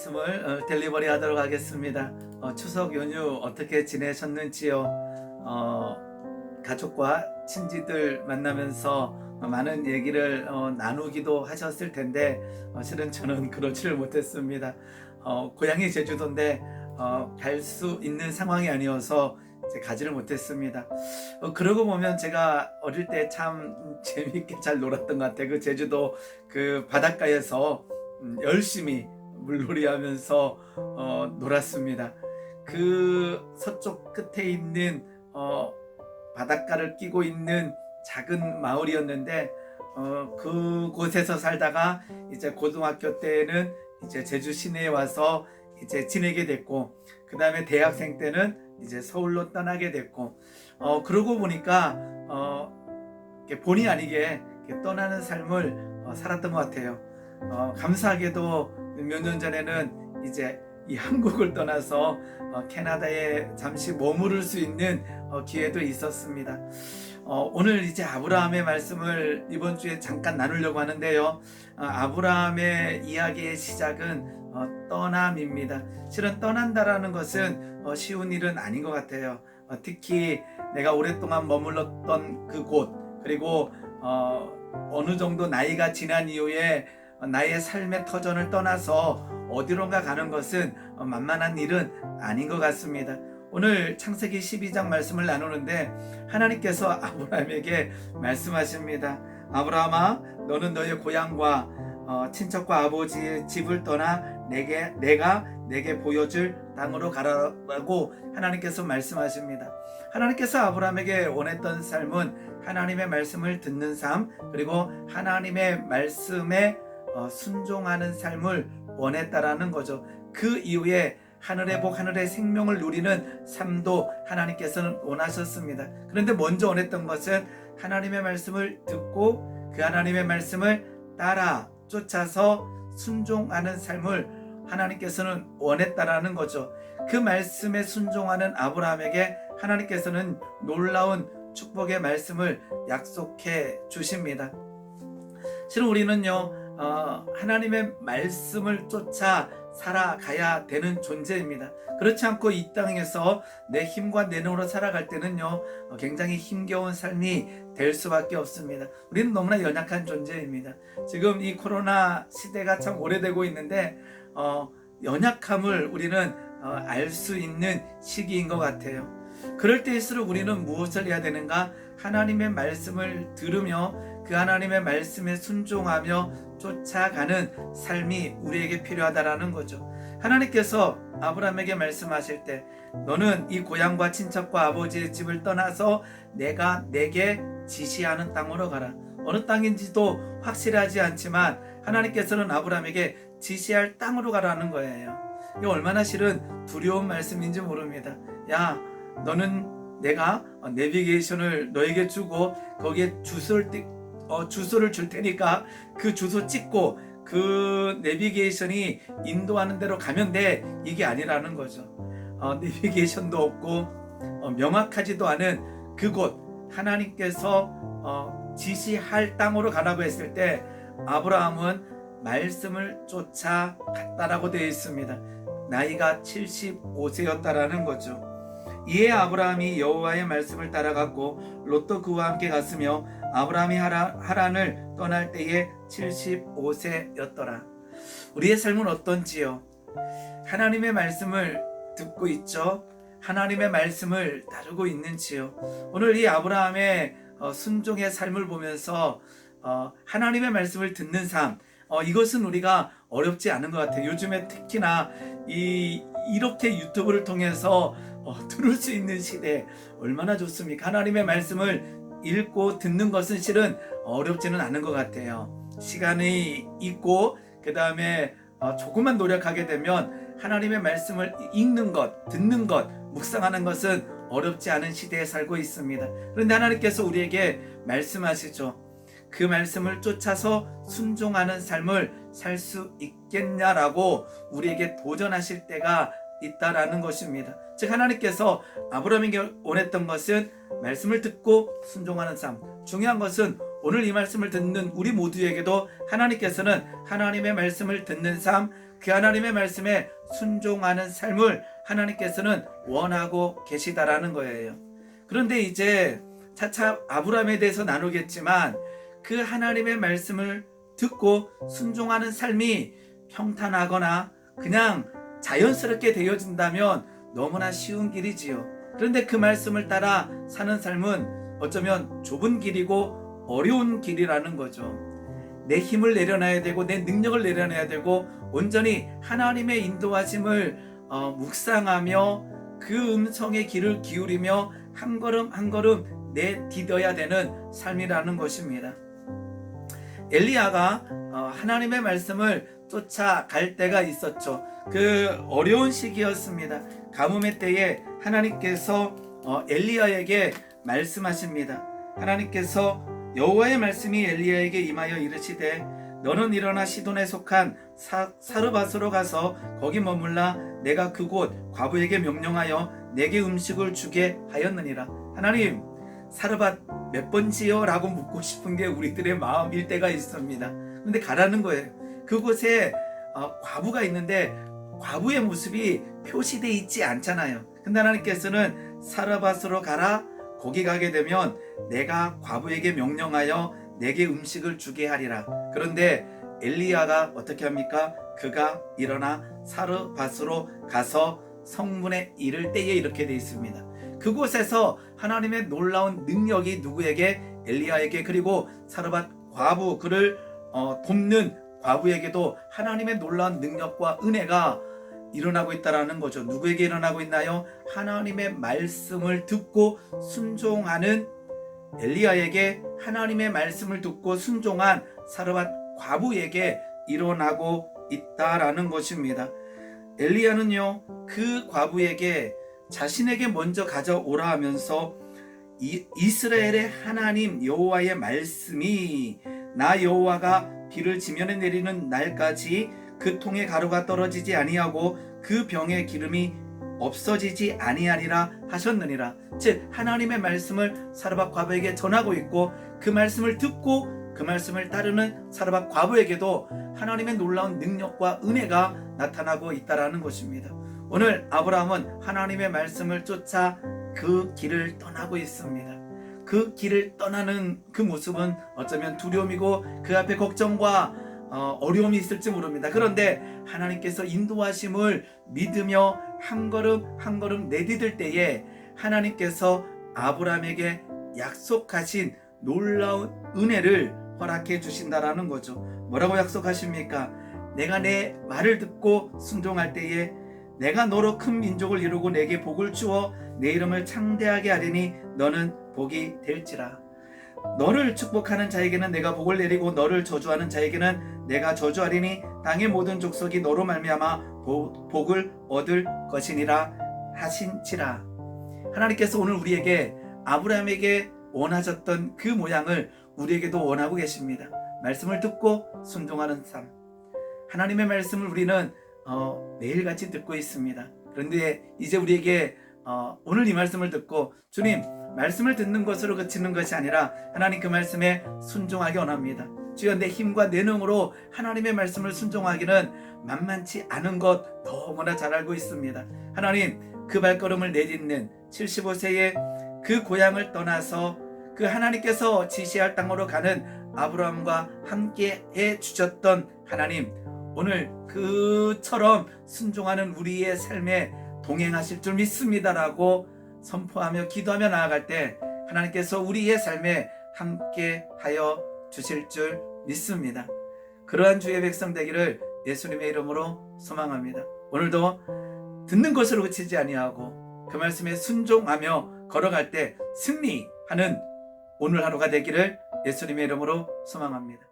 말씀을 델리버리 하도록 하겠습니다. 추석 연휴 어떻게 지내셨는지요? 가족과 친지들 만나면서 많은 얘기를 나누기도 하셨을 텐데 실은 저는 그러지를 못했습니다. 고향이 제주도인데 갈 수 있는 상황이 아니어서 이제 가지를 못했습니다. 그러고 보면 제가 어릴 때 참 재밌게 잘 놀았던 것 같아요. 그 제주도 그 바닷가에서 열심히 물놀이 하면서 놀았습니다. 그 서쪽 끝에 있는 바닷가를 끼고 있는 작은 마을이었는데 그곳에서 살다가 이제 고등학교 때는 이제 제주 시내에 와서 이제 지내게 됐고, 그 다음에 대학생 때는 이제 서울로 떠나게 됐고, 그러고 보니까 본의 아니게 떠나는 삶을 살았던 것 같아요. 감사하게도 몇 년 전에는 이제 이 한국을 떠나서 캐나다에 잠시 머무를 수 있는 기회도 있었습니다. 오늘 이제 아브라함의 말씀을 이번 주에 잠깐 나누려고 하는데요. 아브라함의 이야기의 시작은 떠남입니다. 실은 떠난다라는 것은 쉬운 일은 아닌 것 같아요. 특히 내가 오랫동안 머물렀던 그곳, 그리고 어느 정도 나이가 지난 이후에 나의 삶의 터전을 떠나서 어디론가 가는 것은 만만한 일은 아닌 것 같습니다. 오늘 창세기 12장 말씀을 나누는데 하나님께서 아브라함에게 말씀하십니다. 아브라함아, 너는 너의 고향과 친척과 아버지의 집을 떠나 내가 내게 보여줄 땅으로 가라라고 하나님께서 말씀하십니다. 하나님께서 아브라함에게 원했던 삶은 하나님의 말씀을 듣는 삶, 그리고 하나님의 말씀에 순종하는 삶을 원했다라는 거죠. 그 이후에 하늘의 복, 하늘의 생명을 누리는 삶도 하나님께서는 원하셨습니다. 그런데 먼저 원했던 것은 하나님의 말씀을 듣고 그 하나님의 말씀을 따라 쫓아서 순종하는 삶을 하나님께서는 원했다라는 거죠. 그 말씀에 순종하는 아브라함에게 하나님께서는 놀라운 축복의 말씀을 약속해 주십니다. 실은 우리는요, 하나님의 말씀을 쫓아 살아가야 되는 존재입니다. 그렇지 않고 이 땅에서 내 힘과 내 눈으로 살아갈 때는요, 굉장히 힘겨운 삶이 될 수밖에 없습니다. 우리는 너무나 연약한 존재입니다. 지금 이 코로나 시대가 참 오래되고 있는데 연약함을 우리는 알 수 있는 시기인 것 같아요. 그럴 때일수록 우리는 무엇을 해야 되는가? 하나님의 말씀을 들으며 그 하나님의 말씀에 순종하며 쫓아가는 삶이 우리에게 필요하다라는 거죠. 하나님께서 아브라함에게 말씀하실 때 너는 이 고향과 친척과 아버지의 집을 떠나서 내가 내게 지시하는 땅으로 가라. 어느 땅인지도 확실하지 않지만 하나님께서는 아브라함에게 지시할 땅으로 가라는 거예요. 이게 얼마나 실은 두려운 말씀인지 모릅니다. 야, 너는 내가 내비게이션을 너에게 주고 거기에 주소를 줄 테니까 그 주소 찍고 그 내비게이션이 인도하는 대로 가면 돼. 이게 아니라는 거죠. 내비게이션도 없고 명확하지도 않은 그곳, 하나님께서 지시할 땅으로 가라고 했을 때 아브라함은 말씀을 쫓아갔다라고 되어 있습니다. 나이가 75세였다라는 거죠. 이에 아브라함이 여호와의 말씀을 따라갔고 롯도 그와 함께 갔으며 아브라함이 하란을 떠날 때에 75세였더라. 우리의 삶은 어떤지요? 하나님의 말씀을 듣고 있죠? 하나님의 말씀을 따르고 있는지요? 오늘 이 아브라함의 순종의 삶을 보면서 하나님의 말씀을 듣는 삶, 이것은 우리가 어렵지 않은 것 같아요. 요즘에 특히나 이렇게 유튜브를 통해서 들을 수 있는 시대 얼마나 좋습니까? 하나님의 말씀을 읽고 듣는 것은 실은 어렵지는 않은 것 같아요. 시간이 있고 그 다음에 조금만 노력하게 되면 하나님의 말씀을 읽는 것, 듣는 것, 묵상하는 것은 어렵지 않은 시대에 살고 있습니다. 그런데 하나님께서 우리에게 말씀하시죠. 그 말씀을 쫓아서 순종하는 삶을 살 수 있겠냐라고 우리에게 도전하실 때가 있다라는 것입니다. 즉 하나님께서 아브라함에게 원했던 것은 말씀을 듣고 순종하는 삶. 중요한 것은 오늘 이 말씀을 듣는 우리 모두에게도 하나님께서는 하나님의 말씀을 듣는 삶, 그 하나님의 말씀에 순종하는 삶을 하나님께서는 원하고 계시다라는 거예요. 그런데 이제 차차 아브라함에 대해서 나누겠지만 그 하나님의 말씀을 듣고 순종하는 삶이 평탄하거나 그냥 자연스럽게 되어진다면 너무나 쉬운 길이지요. 그런데 그 말씀을 따라 사는 삶은 어쩌면 좁은 길이고 어려운 길이라는 거죠. 내 힘을 내려놔야 되고 내 능력을 내려놔야 되고 온전히 하나님의 인도하심을 묵상하며 그 음성의 귀를 기울이며 한 걸음 한 걸음 내디뎌야 되는 삶이라는 것입니다. 엘리야가 하나님의 말씀을 쫓아갈 때가 있었죠. 그 어려운 시기였습니다. 가뭄의 때에 하나님께서 엘리야에게 말씀하십니다. 하나님께서 여호와의 말씀이 엘리야에게 임하여 이르시되 너는 일어나 시돈에 속한 사르밧으로 가서 거기 머물라. 내가 그곳 과부에게 명령하여 내게 음식을 주게 하였느니라. 하나님, 사르밧 몇 번지요? 라고 묻고 싶은 게 우리들의 마음일 때가 있습니다. 근데 가라는 거예요. 그곳에 과부가 있는데 과부의 모습이 표시되어 있지 않잖아요. 근데 하나님께서는 사르밧으로 가라. 거기 가게 되면 내가 과부에게 명령하여 내게 음식을 주게 하리라. 그런데 엘리야가 어떻게 합니까? 그가 일어나 사르밧으로 가서 성문에 이를 때에 이렇게 되어 있습니다. 그곳에서 하나님의 놀라운 능력이 누구에게? 엘리야에게, 그리고 사르밧 과부, 그를 돕는 과부에게도 하나님의 놀라운 능력과 은혜가 일어나고 있다라는 거죠. 누구에게 일어나고 있나요? 하나님의 말씀을 듣고 순종하는 엘리야에게, 하나님의 말씀을 듣고 순종한 사르밧 과부에게 일어나고 있다라는 것입니다. 엘리야는요, 그 과부에게 자신에게 먼저 가져오라 하면서 이스라엘의 하나님 여호와의 말씀이 나 여호와가 비를 지면에 내리는 날까지 그 통에 가루가 떨어지지 아니하고 그 병에 기름이 없어지지 아니하리라 하셨느니라. 즉 하나님의 말씀을 사르밧 과부에게 전하고 있고 그 말씀을 듣고 그 말씀을 따르는 사르밧 과부에게도 하나님의 놀라운 능력과 은혜가 나타나고 있다라는 것입니다. 오늘 아브라함은 하나님의 말씀을 쫓아 그 길을 떠나고 있습니다. 그 길을 떠나는 그 모습은 어쩌면 두려움이고 그 앞에 걱정과 어려움이 있을지 모릅니다. 그런데 하나님께서 인도하심을 믿으며 한 걸음 한 걸음 내디딜 때에 하나님께서 아브라함에게 약속하신 놀라운 은혜를 허락해 주신다라는 거죠. 뭐라고 약속하십니까? 내가 내 말을 듣고 순종할 때에 내가 너로 큰 민족을 이루고 내게 복을 주어 내 이름을 창대하게 하리니 너는 복이 될지라. 너를 축복하는 자에게는 내가 복을 내리고 너를 저주하는 자에게는 내가 저주하리니 땅의 모든 족속이 너로 말미암아 복을 얻을 것이니라 하신지라. 하나님께서 오늘 우리에게 아브라함에게 원하셨던 그 모양을 우리에게도 원하고 계십니다. 말씀을 듣고 순종하는 삶. 하나님의 말씀을 우리는 매일같이 듣고 있습니다. 그런데 이제 우리에게 오늘 이 말씀을 듣고 주님, 말씀을 듣는 것으로 그치는 것이 아니라 하나님 그 말씀에 순종하기 원합니다. 주여, 내 힘과 내 능으로 하나님의 말씀을 순종하기는 만만치 않은 것 너무나 잘 알고 있습니다. 하나님, 그 발걸음을 내딛는 75세의 그 고향을 떠나서 그 하나님께서 지시할 땅으로 가는 아브라함과 함께 해주셨던 하나님, 오늘 그처럼 순종하는 우리의 삶에 동행하실 줄 믿습니다라고 선포하며 기도하며 나아갈 때 하나님께서 우리의 삶에 함께 하여 주실 줄 믿습니다. 그러한 주의 백성 되기를 예수님의 이름으로 소망합니다. 오늘도 듣는 것으로 그치지 아니하고 그 말씀에 순종하며 걸어갈 때 승리하는 오늘 하루가 되기를 예수님의 이름으로 소망합니다.